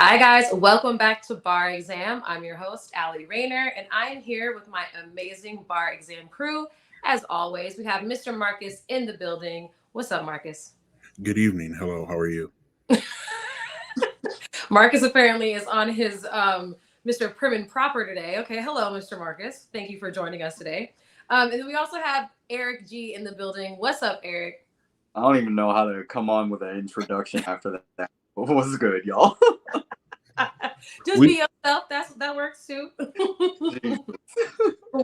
Hi, guys. Welcome back to Bar Exam. I'm your host, Allie Rayner, and I am here with my amazing Bar Exam crew. As always, we have Mr. Marcus in the building. What's up, Marcus? Good evening. Hello. How are you? Marcus apparently is on his Mr. Prim and Proper today. Okay, hello, Mr. Marcus. Thank you for joining us today. And then we also have Eric G in the building. What's up, Eric? I don't even know how to come on with an introduction after that. What's good, y'all? Just be yourself. That works too.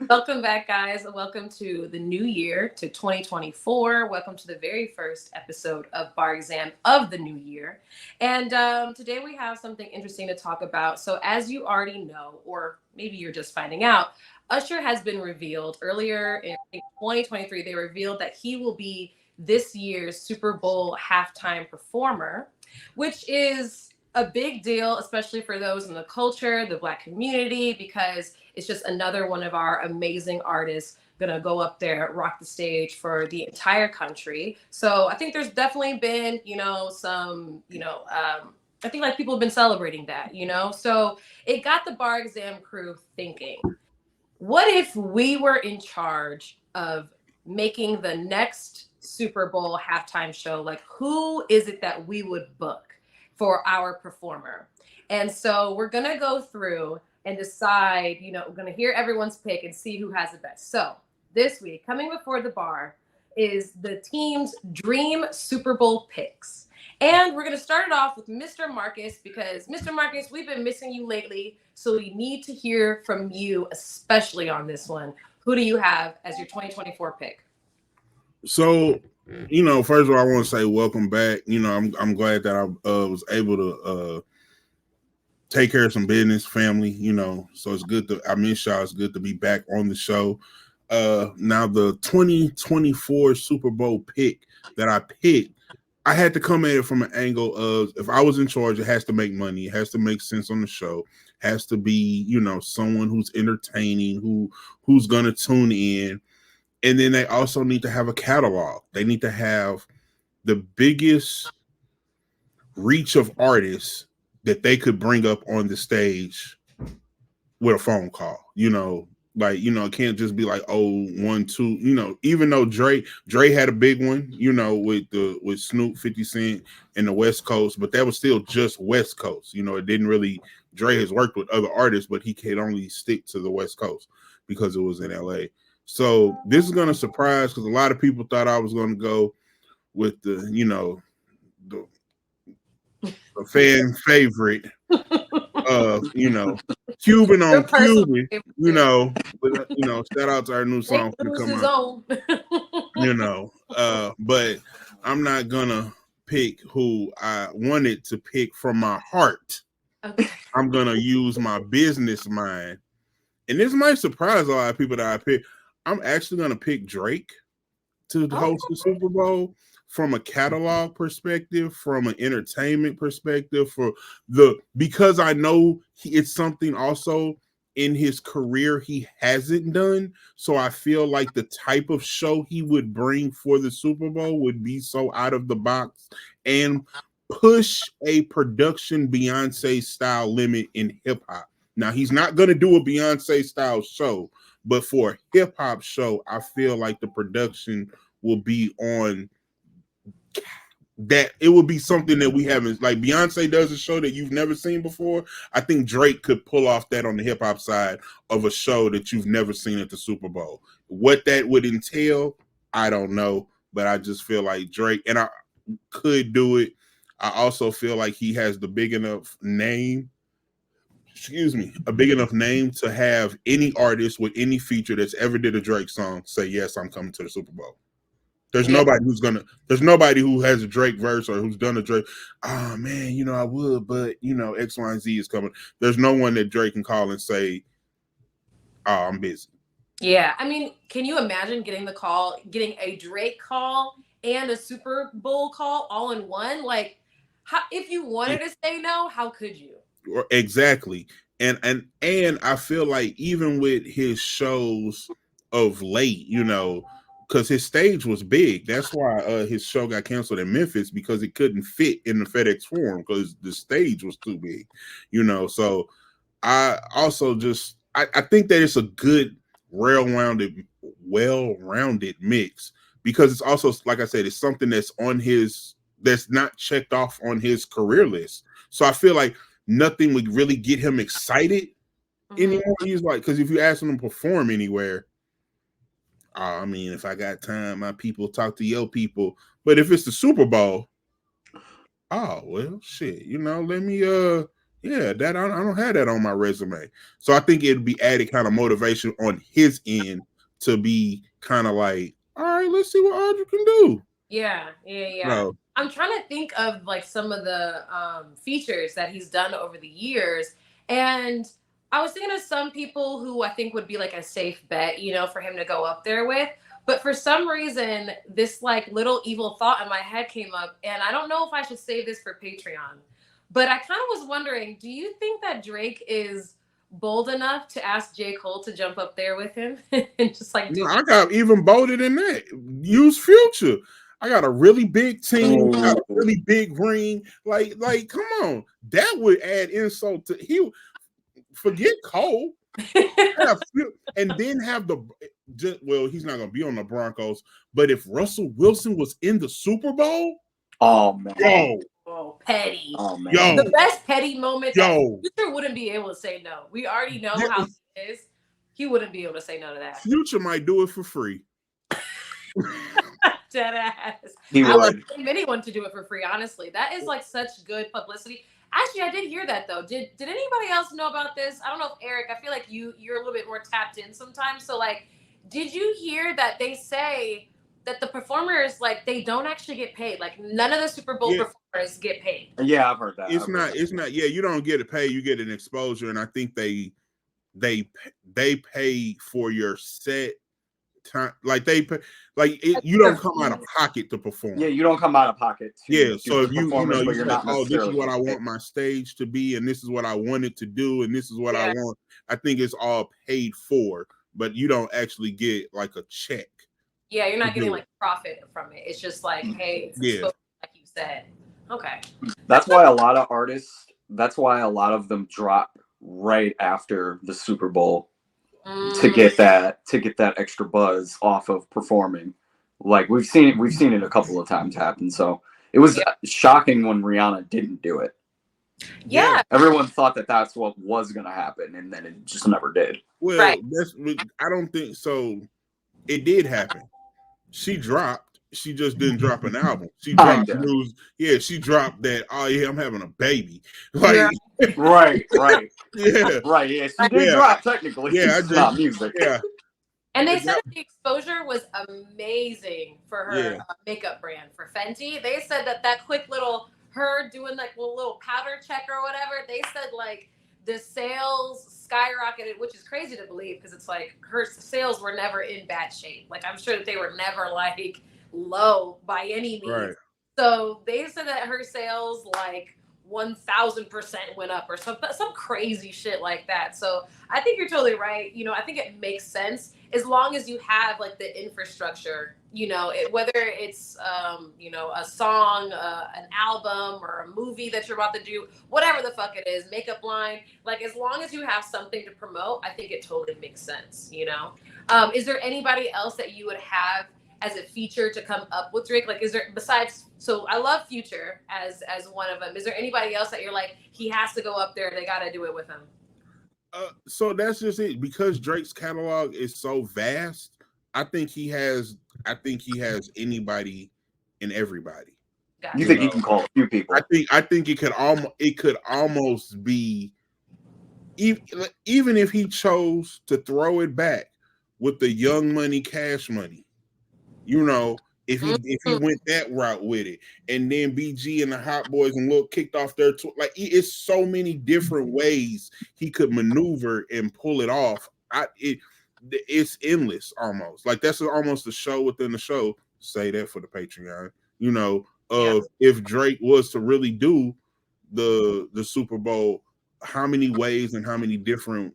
Welcome back, guys. Welcome to the new year, to 2024. Welcome to the very first episode of Bar Exam of the new year. And today we have something interesting to talk about. So, as you already know, or maybe you're just finding out, Usher has been revealed earlier in 2023. They revealed that he will be this year's Super Bowl halftime performer, which is a big deal, especially for those in the culture, the Black community, because it's just another one of our amazing artists gonna go up there, rock the stage for the entire country. So I think there's definitely been, I think like people have been celebrating that. So it got the Bar Exam crew thinking, what if we were in charge of making the next Super Bowl halftime show? Like, who is it that we would book for our performer? And so we're going to go through and decide, we're going to hear everyone's pick and see who has the best. So this week, coming before the bar is the team's dream Super Bowl picks. And we're going to start it off with Mr. Marcus, because Mr. Marcus, we've been missing you lately. So we need to hear from you, especially on this one. Who do you have as your 2024 pick? So, first of all, I want to say welcome back. I'm glad that I was able to take care of some business, family, so it's good I miss y'all. It's good to be back on the show. Now the 2024 Super Bowl pick that I picked, I had to come at it from an angle of, if I was in charge, it has to make money. It has to make sense on the show. It has to be, someone who's entertaining, who's going to tune in. And then they also need to have a catalog. They need to have the biggest reach of artists that they could bring up on the stage with a phone call. It can't just be like, oh, 1, 2, even though Dre had a big one, with Snoop, 50 Cent and the West Coast, but that was still just West Coast. It didn't really, Dre has worked with other artists, but he could only stick to the West Coast because it was in LA. So this is going to surprise, because a lot of people thought I was going to go with the fan favorite, Cuban on Cuban, shout out to our new song to come out. But I'm not gonna pick who I wanted to pick from my heart. Okay. I'm gonna use my business mind, and this might surprise a lot of people that I pick. I'm actually gonna pick Drake to host the Super Bowl, from a catalog perspective, from an entertainment perspective, because I know it's something also in his career he hasn't done. So I feel like the type of show he would bring for the Super Bowl would be so out of the box and push a production Beyonce style limit in hip hop. Now, he's not going to do a Beyonce style show, but for a hip hop show, I feel like the production will be on that. It will be something that we haven't, like Beyonce does a show that you've never seen before. I think Drake could pull off that on the hip hop side of a show that you've never seen at the Super Bowl. What that would entail, I don't know, but I just feel like Drake, and I could do it. I also feel like he has the big enough name, a big enough name to have any artist with any feature that's ever did a Drake song say, yes, I'm coming to the Super Bowl. There's nobody who has a Drake verse or who's done a Drake. Oh man, I would, but X, Y, and Z is coming. There's no one that Drake can call and say, oh, I'm busy. Yeah. I mean, can you imagine getting a Drake call and a Super Bowl call all in one? Like, if you wanted to say no, how could you? Exactly. And I feel like even with his shows of late, because his stage was big. That's why his show got canceled in Memphis, because it couldn't fit in the FedEx Forum because the stage was too big, So I also I think that it's a good, well-rounded mix, because it's also, like I said, it's something that's not checked off on his career list. So I feel like nothing would really get him excited anymore. He's like, because if you ask him to perform anywhere, I mean, if I got time, my people talk to your people. But if it's the Super Bowl, oh well, shit. Let me that I don't have that on my resume. So I think it'd be added kind of motivation on his end to be kind of like, all right, let's see what Audrey can do. Yeah. No. I'm trying to think of like some of the features that he's done over the years, and I was thinking of some people who I think would be like a safe bet, for him to go up there with. But for some reason, this like little evil thought in my head came up, and I don't know if I should save this for Patreon. But I kind of was wondering, do you think that Drake is bold enough to ask J. Cole to jump up there with him and just like do? I got even bolder than that. Use Future. I got a really big team, got a really big ring. Like, come on. That would add insult to forget Cole. And then have he's not gonna be on the Broncos, but if Russell Wilson was in the Super Bowl, oh man. Petty. Oh man. The best petty moment that Future wouldn't be able to say no. We already know how he is. He wouldn't be able to say no to that. Future might do it for free. Dead ass. He I would blame anyone to do it for free, honestly. That is like such good publicity. Actually, I did hear that though. Did anybody else know about this? I don't know if Eric, I feel like you're a little bit more tapped in sometimes. So like, did you hear that they say that the performers, like, they don't actually get paid? Like, none of the Super Bowl performers get paid. Yeah, I've heard that. It's not. Yeah, you don't get a pay. You get an exposure, and I think they pay for your set time. Like they pay, you don't come out of pocket to perform. Yeah, you don't come out of pocket. So if you this is what I want my stage to be, and this is what I want it to do, and this is what I want. I think it's all paid for, but you don't actually get like a check. Yeah, you're not getting like profit from it. It's just like, hey, it's like you said. Okay. That's why a lot of artists. That's why a lot of them drop right after the Super Bowl to get that extra buzz off of performing. Like we've seen it a couple of times happen. So it was shocking when Rihanna didn't do it. Yeah. Everyone thought that that's what was going to happen, and then it just never did. Well, I don't think so. It did happen. She dropped. She just didn't drop an album. She dropped news. Yeah, she dropped that. Oh yeah, I'm having a baby. Like, right. Yeah, right. Yeah, she did drop technically. Yeah, it's not music. Yeah. And they said that the exposure was amazing for her makeup brand, for Fenty. They said that quick little her doing like a little powder check or whatever. They said like the sales skyrocketed, which is crazy to believe because it's like her sales were never in bad shape. Like I'm sure that they were never like low by any means. Right. So they said that her sales like 1,000% went up or some crazy shit like that. So I think you're totally right. I think it makes sense as long as you have like the infrastructure, whether it's, a song, an album or a movie that you're about to do, whatever the fuck it is, makeup line, like as long as you have something to promote, I think it totally makes sense. Is there anybody else that you would have as a feature to come up with Drake? Like, is there, besides, so I love Future as one of them. Is there anybody else that you're like, he has to go up there, they got to do it with him? So that's just it. Because Drake's catalog is so vast, I think he has anybody and everybody. Gotcha. You think he can call a few people? I think it could almost be, even if he chose to throw it back with the Young Money, Cash Money. If he went that route with it, and then BG and the Hot Boys and Lil kicked off their tour, like it's so many different ways he could maneuver and pull it off. It's endless almost. Like that's almost a show within the show. Say that for the Patreon. If Drake was to really do the Super Bowl, how many ways and how many different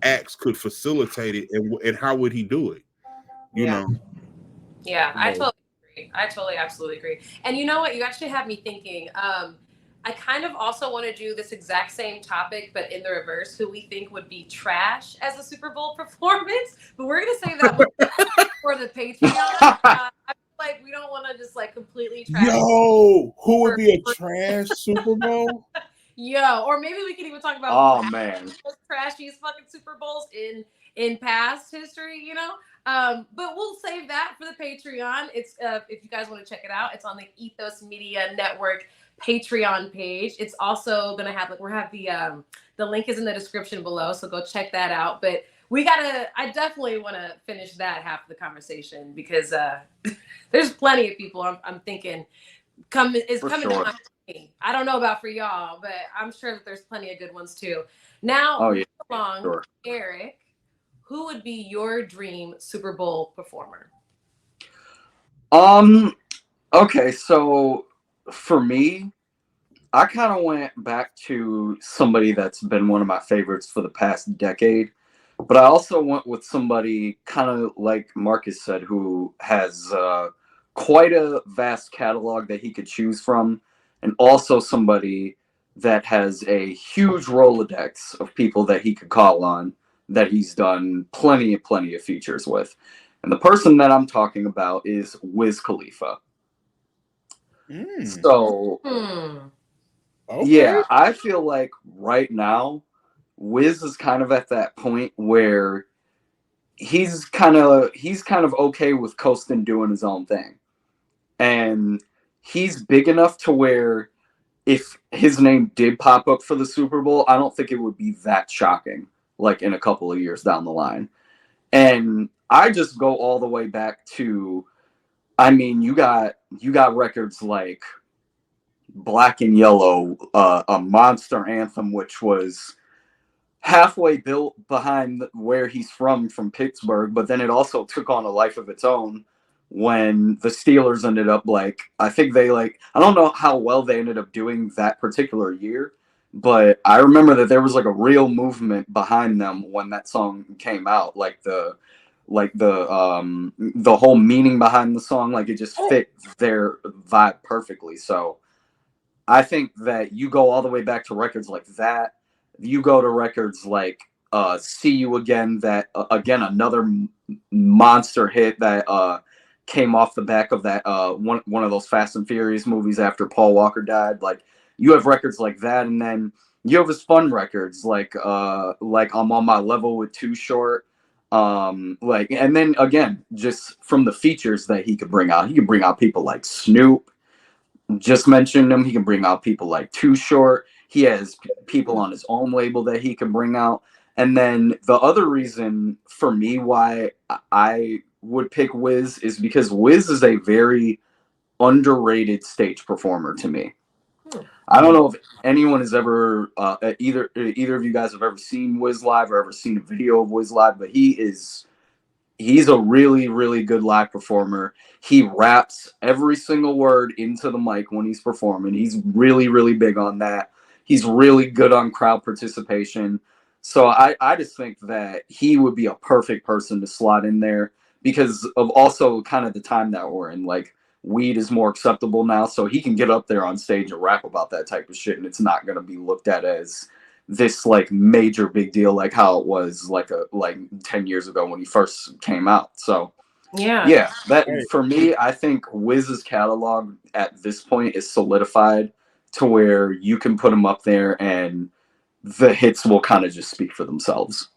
acts could facilitate it, and how would he do it? you know. Yeah, I totally agree. I totally absolutely agree. And you know what? You actually have me thinking. I kind of also want to do this exact same topic, but in the reverse. Who we think would be trash as a Super Bowl performance? But we're gonna save that one for the Patreon. I feel like we don't want to just like completely trash. Yo, who would be a trash Super Bowl? Yo, or maybe we can even talk about Oh man, trashiest fucking Super Bowls in past history, you know. But we'll save that for the Patreon. It's if you guys want to check it out, it's on the Ethos Media Network Patreon page. It's also gonna have we'll have the link is in the description below, so go check that out. But I definitely want to finish that half of the conversation because there's plenty of people I'm thinking coming for to sure. my way. I don't know about for y'all, but I'm sure that there's plenty of good ones too. Now, Oh yeah, along, sure. Eric, who would be your dream Super Bowl performer? Okay, so for me, I kind of went back to somebody that's been one of my favorites for the past decade, but I also went with somebody kind of like Marcus said, who has quite a vast catalog that he could choose from, and also somebody that has a huge Rolodex of people that he could call on that he's done plenty of features with. And the person that I'm talking about is Wiz Khalifa. So, okay. yeah, I feel like right now, Wiz is kind of at that point where he's kind of okay with coasting, doing his own thing, and he's big enough to where if his name did pop up for the Super Bowl, I don't think it would be that shocking, like in a couple of years down the line. And I just go all the way back to, I mean, you got records like Black and Yellow, a monster anthem, which was halfway built behind where he's from Pittsburgh, but then it also took on a life of its own when the Steelers ended up I think they I don't know how well they ended up doing that particular year, but I remember that there was a real movement behind them when that song came out, the whole meaning behind the song, it just fit their vibe perfectly. So I think that you go all the way back to records like that. You go to records like See You Again, that again, another monster hit that came off the back of that one of those Fast and Furious movies after Paul Walker died. You have records like that, and then you have his fun records like I'm on my level with Too Short. And then again, just from the features that he could bring out people like Snoop. Just mentioned him. He can bring out people like Too Short. He has people on his own label that he can bring out. And then the other reason for me why I would pick Wiz is because Wiz is a very underrated stage performer to me. I don't know if anyone has ever either of you guys have ever seen Wiz live or ever seen a video of Wiz live, but he's a really, really good live performer. He raps every single word into the mic when he's performing. He's really, really big on that. He's really good on crowd participation. So I just think that he would be a perfect person to slot in there because of also kind of the time that we're in. Weed is more acceptable now, so he can get up there on stage and rap about that type of shit, and it's not going to be looked at as this major big deal like how it was 10 years ago when he first came out. So yeah, that for me, I think Wiz's catalog at this point is solidified to where you can put him up there and the hits will kind of just speak for themselves.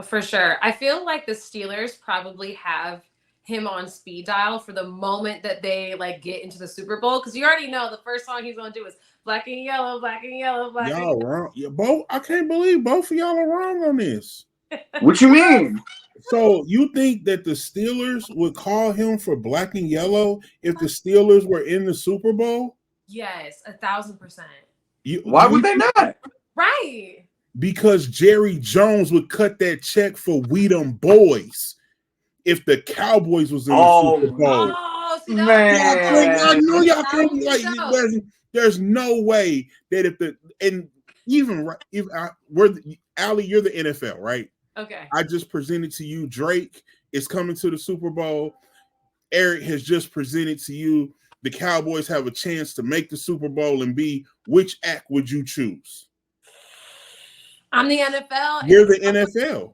For sure. I feel like the Steelers probably have him on speed dial for the moment that they get into the Super Bowl, because you already know the first song he's gonna do is Black and Yellow, Black and Yellow, Black. Y'all wrong. Yeah, both. I can't believe both of y'all are wrong on this. What you mean? So you think that the Steelers would call him for Black and Yellow if the Steelers were in the Super Bowl? Yes, 1,000%. Why would they not? Right. Because Jerry Jones would cut that check for We Them Boys if the Cowboys was in the Super Bowl. Oh, see, man. I know y'all can't be there's no way that Allie, you're the NFL, right? Okay. I just presented to you Drake is coming to the Super Bowl. Eric has just presented to you the Cowboys have a chance to make the Super Bowl and be. Which act would you choose? I'm the NFL. You're the NFL.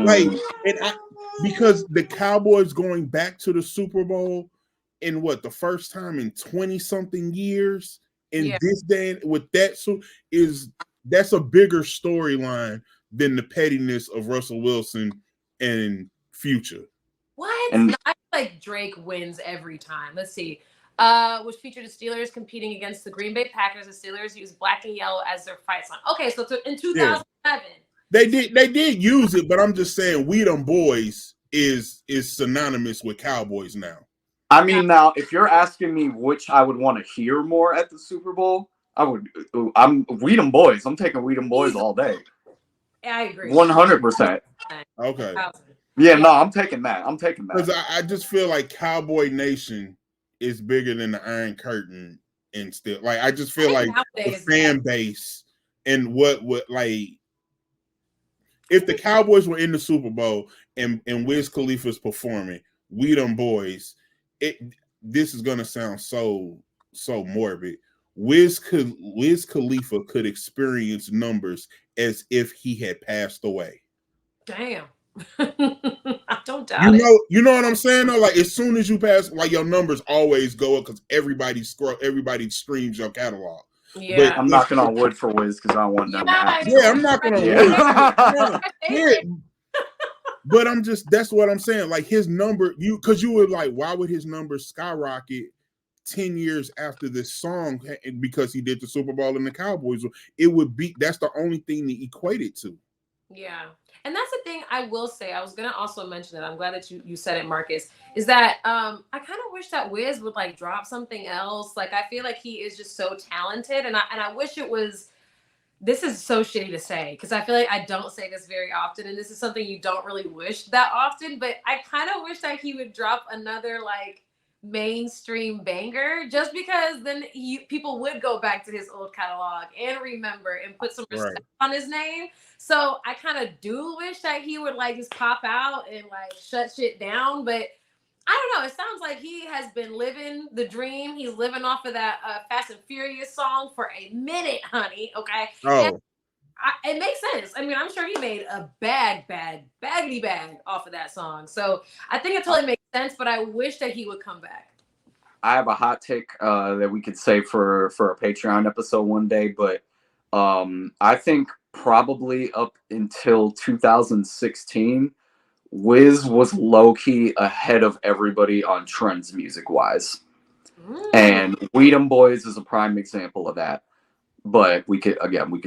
Like, Mm. because the Cowboys going back to the Super Bowl in the first time in 20 something years in this day with that, so that's a bigger storyline than the pettiness of Russell Wilson and Future. What? And No, I feel like Drake wins every time. Let's see. Which featured the Steelers competing against the Green Bay Packers. The Steelers used black and yellow as their fight song. Okay, so in 2007. They did use it, but I'm just saying We Them Boys is synonymous with Cowboys now. I mean, now if you're asking me which I would want to hear more at the Super Bowl, I'm We Them Boys. I'm taking We Them Boys all day. I agree. 100%. Okay. Yeah, no, I'm taking that. Because I just feel like Cowboy Nation is bigger than the Iron Curtain, and still, like, I just feel like the fan base and what like, if the Cowboys were in the Super Bowl and Wiz Khalifa's performing We Them Boys, this is gonna sound so morbid. Wiz Khalifa could experience numbers as if he had passed away. Damn. I don't doubt it. You know what I'm saying though? Like, as soon as you pass, like, your numbers always go up because everybody streams your catalog. Yeah, but I'm knocking on wood for Wiz because I want them to happen. Yeah, I'm knocking on wood. Yeah. But that's what I'm saying. Like, his number, because you were like, why would his numbers skyrocket 10 years after this song? Because he did the Super Bowl and the Cowboys. That's the only thing that equated to. Yeah. And that's the thing I will say. I was going to also mention it. I'm glad that you said it, Marcus, is that I kind of wish that Wiz would like drop something else. Like, I feel like he is just so talented. And I wish it was, this is so shitty to say, because I feel like I don't say this very often. And this is something you don't really wish that often. But I kind of wish that he would drop another like mainstream banger, just because then people would go back to his old catalog and remember and put some respect on his name. So I kind of do wish that he would like just pop out and like shut shit down. But I don't know. It sounds like he has been living the dream. He's living off of that Fast and Furious song for a minute, honey. Okay. Oh. It makes sense. I mean, I'm sure he made a baggedy bag off of that song. So I think it totally makes sense, but I wish that he would come back. I have a hot take that we could save for a Patreon episode one day, but I think probably up until 2016, Wiz was low-key ahead of everybody on trends music-wise. And We Them Boys is a prime example of that. But we could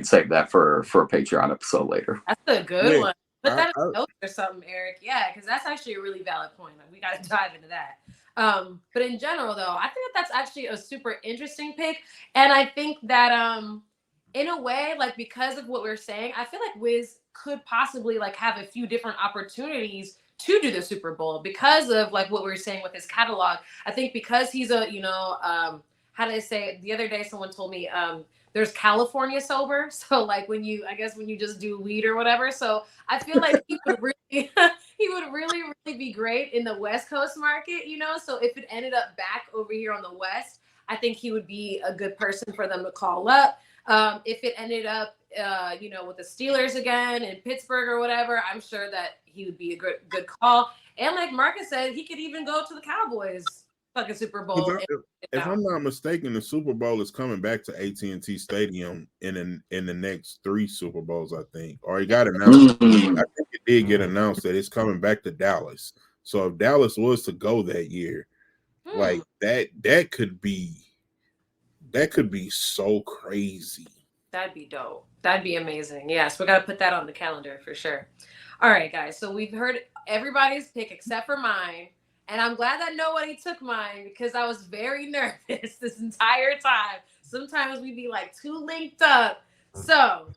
save that for a Patreon episode later. That's a good one. Put that in notes or something, Eric. Yeah, because that's actually a really valid point. Like, we got to dive into that. But in general, though, I think that's actually a super interesting pick. And I think that in a way, like, because of what we're saying, I feel like Wiz could possibly like have a few different opportunities to do the Super Bowl because of like what we were saying with his catalog. I think because he's a, how did I say it? The other day someone told me there's California sober. So like when you just do weed or whatever. So I feel like he would really be great in the West Coast market, So if it ended up back over here on the West, I think he would be a good person for them to call up. If it ended up, with the Steelers again in Pittsburgh or whatever, I'm sure that he would be a good call. And like Marcus said, he could even go to the Cowboys fucking Super Bowl. If I'm not mistaken, the Super Bowl is coming back to AT&T Stadium in the next 3 Super Bowls, I think. Or it got announced. I think it did get announced that it's coming back to Dallas. So if Dallas was to go that year, like that could be so crazy. That'd be dope. That'd be amazing. Yes, we got to put that on the calendar for sure. All right, guys. So we've heard everybody's pick except for mine. And I'm glad that nobody took mine because I was very nervous this entire time. Sometimes we'd be like too linked up. So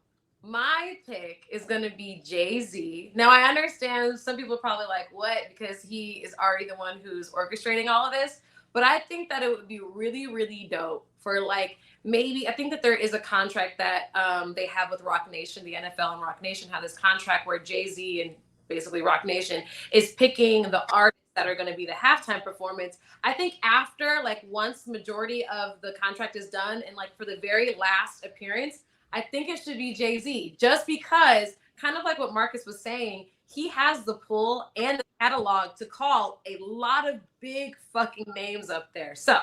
my pick is going to be Jay-Z. Now, I understand some people are probably like, what? Because he is already the one who's orchestrating all of this. But I think that it would be really, really dope for like maybe I think that there is a contract that they have with Rock Nation, the NFL and Rock Nation have this contract where Jay-Z and basically Rock Nation, is picking the artists that are going to be the halftime performance. I think after, like, once majority of the contract is done and like for the very last appearance, I think it should be Jay-Z, just because, kind of like what Marcus was saying, he has the pull and the catalog to call a lot of big fucking names up there. So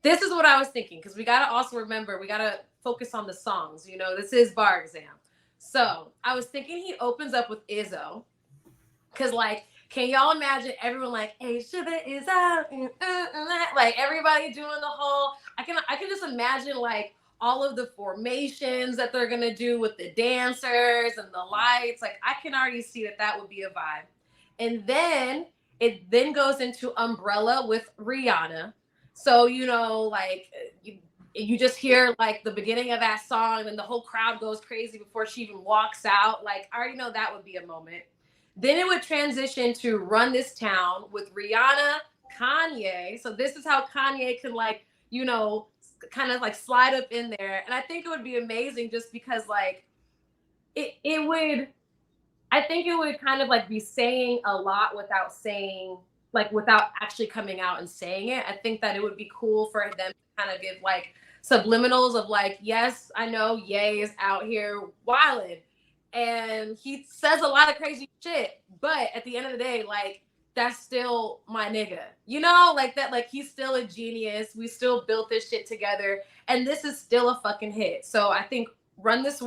this is what I was thinking, because we got to also remember, we got to focus on the songs. You know, this is Bar Exam. So I was thinking he opens up with Izzo, because, like, can y'all imagine everyone like, hey, sugar is out, like everybody doing the whole, I can just imagine like all of the formations that they're gonna do with the dancers and the lights. Like, I can already see that would be a vibe. And then it then goes into Umbrella with Rihanna. So, you know, like you just hear like the beginning of that song and the whole crowd goes crazy before she even walks out. Like, I already know that would be a moment. Then it would transition to Run This Town with Rihanna, Kanye. So this is how Kanye can, like, you know, kind of like slide up in there. And I think it would be amazing just because, like, I think it would kind of like be saying a lot without saying, like, without actually coming out and saying it. I think that it would be cool for them to kind of give like subliminals of like, yes, I know Ye is out here wilding. And he says a lot of crazy shit, but at the end of the day, like, that's still my nigga, you know, like that, like, he's still a genius. We still built this shit together, and this is still a fucking hit. So I think Run This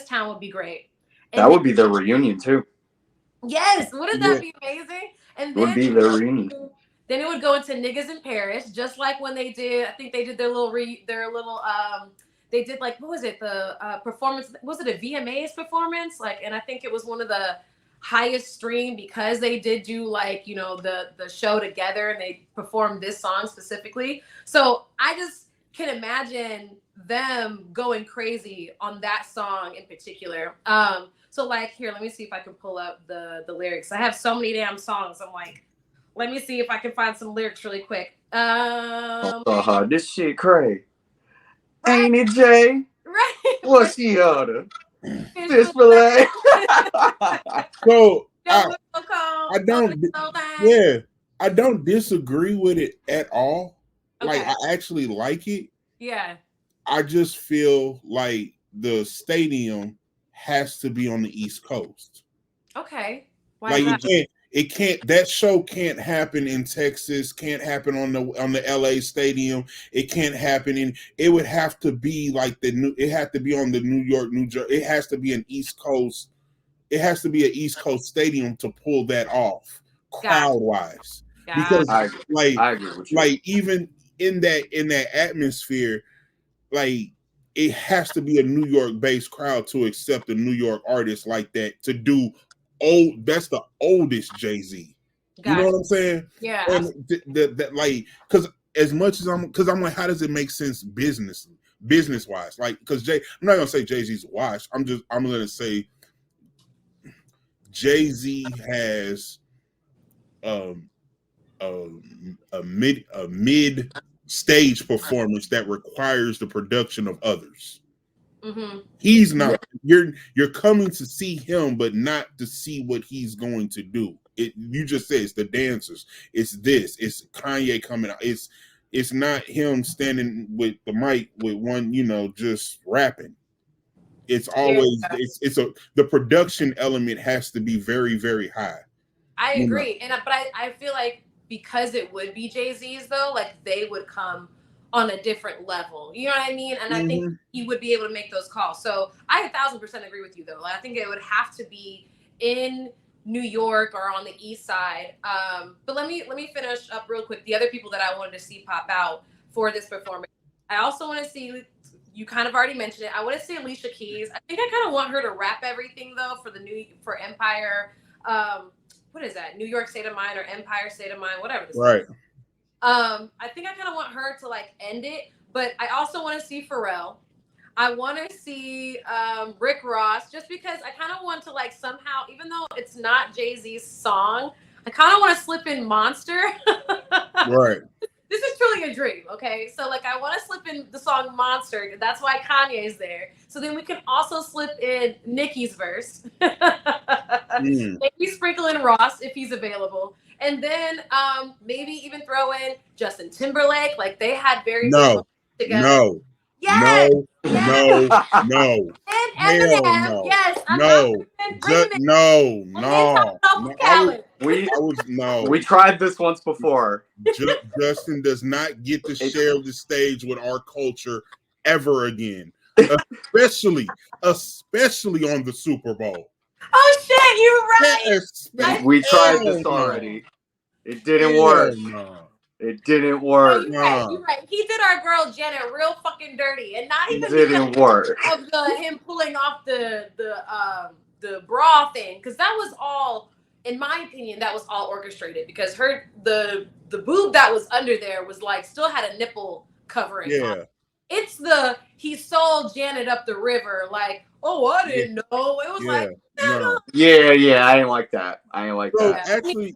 Town would be great. And that would be their reunion too. Yes, wouldn't that be amazing? And then would be their reunion. Then it would go into Niggas in Paris, just like when they did. I think they did their little they did, like, what was it? The performance, was it a VMAs performance? Like, and I think it was one of the highest stream because they did do, like, you know, the show together and they performed this song specifically. So I just can imagine them going crazy on that song in particular. So, like, here, let me see if I can pull up the lyrics. I have so many damn songs. I'm like, let me see if I can find some lyrics really quick. This shit crazy. Right. Ain't it, Jay? Right. What's the other? Fish fillet. So I don't. Yeah, I don't disagree with it at all. Okay. Like, I actually like it. Yeah. I just feel like the stadium has to be on the East Coast. Okay. Why like, it can't, that show can't happen in Texas, can't happen on the LA stadium. It can't happen it would have to be like it had to be on the New Jersey. It has to be an East Coast. It has to be an East Coast stadium to pull that off crowd wise. Because I agree with you. Like, even in that atmosphere, like, it has to be a New York based crowd to accept a New York artist like that to do. That's the oldest Jay-Z. You know what I'm saying? Yeah. And that like, because as much as I'm like, how does it make sense business wise? Like, because I'm not gonna say Jay-Z's washed. I'm gonna say Jay-Z has a mid stage performance that requires the production of others. Mm-hmm. He's not. You're coming to see him, but not to see what he's going to do. You just said it's the dancers. It's this. It's Kanye coming out. It's not him standing with the mic with one, you know, just rapping. It's always the production element has to be very, very high. I agree, but I feel like because it would be Jay-Z's though, like, they would come on a different level, you know what I mean? And I think he would be able to make those calls. So I 1,000% agree with you though. I think it would have to be in New York or on the East Side. But let me finish up real quick. The other people that I wanted to see pop out for this performance, I also want to see. You kind of already mentioned it. I want to see Alicia Keys. I think I kind of want her to rap everything though for Empire. What is that? New York State of Mind or Empire State of Mind, whatever this is. I think I kind of want her to, like, end it, but I also want to see Pharrell. I want to see Rick Ross, just because I kind of want to, like, somehow, even though it's not Jay-Z's song, I kind of want to slip in Monster. Right. this is truly a dream, okay? So like I want to slip in the song Monster. That's why Kanye is there. So then we can also slip in Nicki's verse. Maybe sprinkle in Ross if he's available. And then maybe even throw in Justin Timberlake. Like they had very good No, moments together. no, Yes. no, no, no. And Hell Eminem. no. Yes. No. Bring him in. No, And then top no. it off with Khaled. We tried this once before. Justin does not get to share the stage with our culture ever again, especially on the Super Bowl. Oh shit, you're right. We tried this already. It didn't work. No. It didn't work. No, you're right. He did our girl Janet real fucking dirty, and not even didn't work. Of him pulling off the bra thing, because that was all, in my opinion, that was all orchestrated because the boob that was under there was like still had a nipple covering. Yeah. It's he sold Janet up the river like, oh, I didn't know. It was like, no. Yeah, I ain't like that. that. Actually,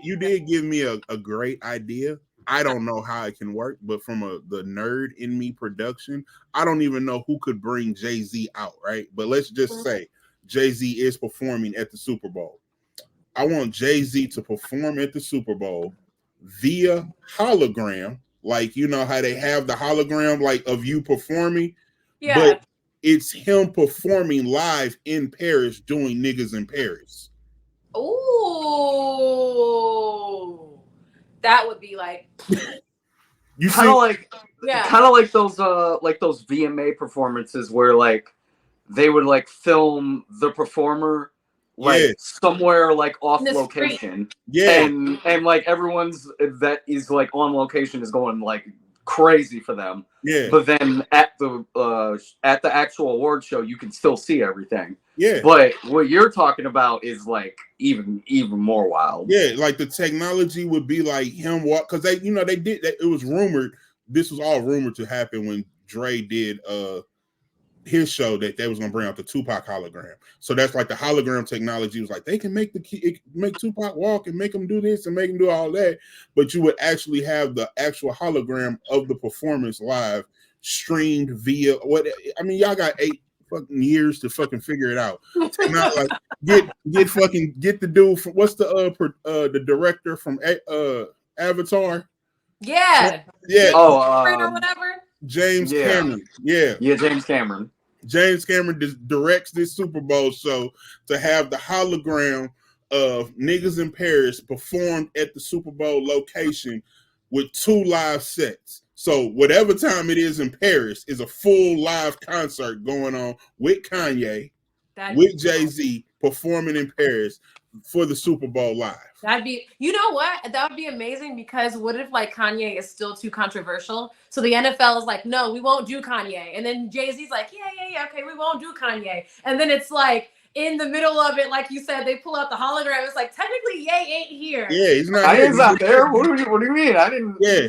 you did give me a great idea. I don't know how it can work, but from the nerd in me production, I don't even know who could bring Jay-Z out, right? But let's just say Jay-Z is performing at the Super Bowl. I want Jay-Z to perform at the Super Bowl via hologram. Like, you know how they have the hologram like of you performing? Yeah. But it's him performing live in Paris doing Niggas in Paris. Ooh. That would be like you kind of like those VMA performances where like they would like film the performer like somewhere like off location. Yeah. And like everyone's that is like on location is going like crazy for them. Yeah. But then at the actual award show you can still see everything. Yeah. But what you're talking about is like even more wild. Yeah, like the technology would be like him walk because they did that. It was rumored. This was all rumored to happen when Dre did his show that they was gonna bring out the Tupac hologram. So that's like the hologram technology was like they can make Tupac walk and make him do this and make him do all that, but you would actually have the actual hologram of the performance live streamed via y'all got 8 fucking years to fucking figure it out. Not like get the dude from what's the director from Avatar? Yeah. Yeah. Or whatever. James Cameron. Yeah. Yeah, James Cameron. James Cameron directs this Super Bowl show to have the hologram of Niggas in Paris performed at the Super Bowl location with 2 live sets. So whatever time it is in Paris is a full live concert going on with Kanye, with Jay-Z performing in Paris for the Super Bowl live. That'd be, you know what? That would be amazing because what if like Kanye is still too controversial? So the NFL is like, no, we won't do Kanye. And then Jay-Z's like, yeah, okay, we won't do Kanye. And then it's like in the middle of it, like you said, they pull out the hologram. It's like technically Ye ain't here. Yeah, he's not. Kanye's not there. What do you mean? I didn't. Yeah.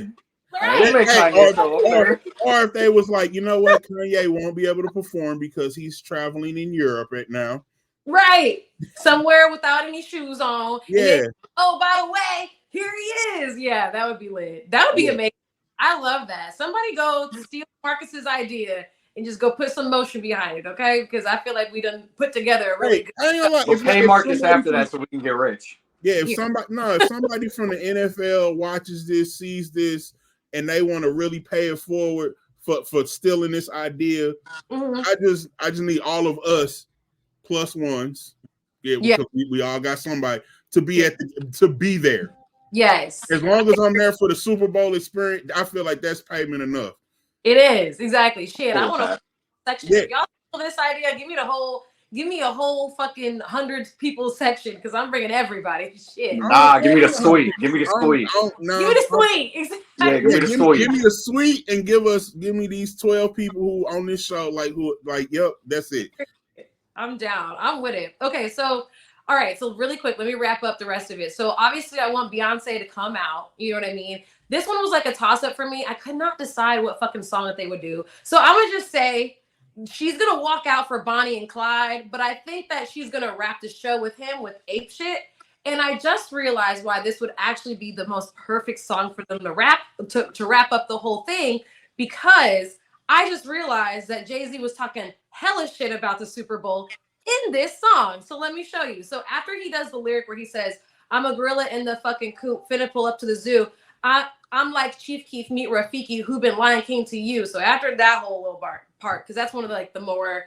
Or if they was like, you know what, Kanye won't be able to perform because he's traveling in Europe right now. Right. Somewhere without any shoes on. Yeah. Then, oh, by the way, here he is. Yeah, that would be lit. That would be amazing. I love that. Somebody go steal Marcus's idea and just go put some motion behind it, okay? Because I feel like we done put together a really good. We'll pay Marcus after that so we can get rich. Yeah, if somebody from the NFL watches this, sees this, and they want to really pay it forward for stealing this idea, I just need all of us plus ones. Yeah. We all got somebody to be to be there. Yes. As long as I'm there for the Super Bowl experience, I feel like that's payment enough. It is exactly. Shit, I want a section. Yeah. Y'all steal this idea. Give me a whole fucking 100 people section because I'm bringing everybody. Shit. Nah, give me the suite. Give me the suite. Give me the suite. Exactly. Yeah, give me the suite. Give me the suite and give me these 12 people who on this show yep, that's it. I'm down. I'm with it. Okay, so all right, so really quick, let me wrap up the rest of it. So obviously I want Beyonce to come out. You know what I mean? This one was like a toss-up for me. I could not decide what fucking song that they would do. So I'm gonna just say she's gonna walk out for Bonnie and Clyde, but I think that she's gonna wrap the show with him with Ape Shit. And I just realized why this would actually be the most perfect song for them to wrap up the whole thing, because I just realized that Jay-Z was talking hella shit about the Super Bowl in this song. So let me show you. So after he does the lyric where he says, I'm a gorilla in the fucking coop, finna pull up to the zoo. I'm like Chief Keef, meet Rafiki, who been Lion King to you. So after that whole little part, because that's one of the more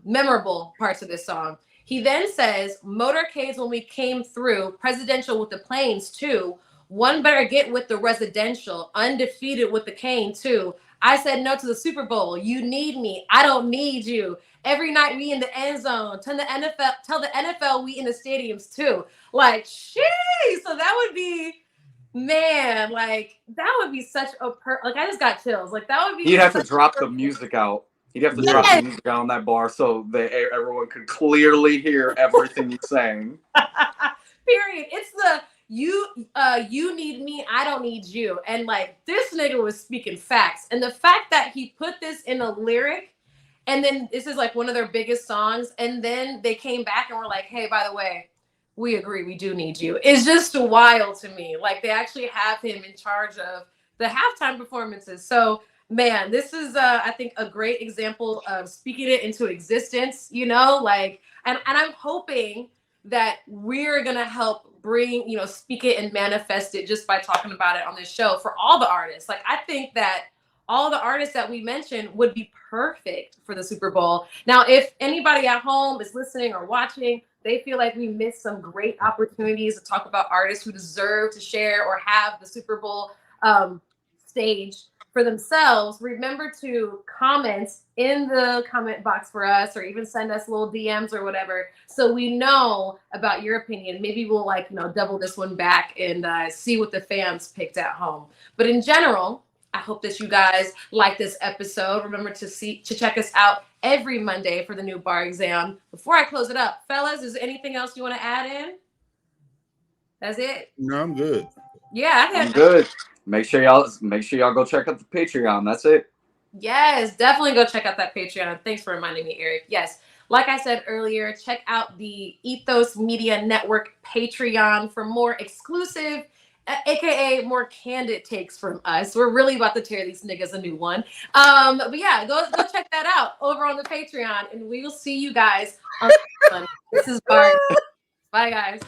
memorable parts of this song, he then says, motorcades when we came through, presidential with the planes too. One better get with the residential, undefeated with the cane too. I said no to the Super Bowl. You need me. I don't need you. Every night we in the end zone. Tell the NFL we in the stadiums too. Like, sheesh. So that would be, man, like that would be such a like I just got chills. Like that would be. You'd have to drop the music out. You'd have to drop the music out on that bar so that everyone could clearly hear everything he's saying. Period. It's the you need me, I don't need you. And like this nigga was speaking facts. And the fact that he put this in a lyric, and then this is like one of their biggest songs, and then they came back and were like, hey, by the way, we agree, we do need you. It's just wild to me. Like they actually have him in charge of the halftime performances. So man, this is I think a great example of speaking it into existence, you know, like, and I'm hoping that we're gonna help bring, you know, speak it and manifest it just by talking about it on this show for all the artists. Like I think that all the artists that we mentioned would be perfect for the Super Bowl. Now, if anybody at home is listening or watching, they feel like we missed some great opportunities to talk about artists who deserve to share or have the Super Bowl stage for themselves, remember to comment in the comment box for us, or even send us little DMs or whatever, so we know about your opinion. Maybe we'll like, you know, double this one back and see what the fans picked at home. But in general, I hope that you guys like this episode. Remember to check us out every Monday for the new bar exam. Before I close it up, fellas, is there anything else you want to add in? That's it. No, I'm good. Yeah, I'm good. Make sure y'all go check out the Patreon. That's it. Yes, definitely go check out that Patreon. Thanks for reminding me, Eric. Yes, like I said earlier, check out the Ethos Media Network Patreon for more exclusive, aka more candid takes from us. We're really about to tear these niggas a new one. But yeah, go check that out over on the Patreon, and we will see you guys on the next one. This is Bart. Bye, guys.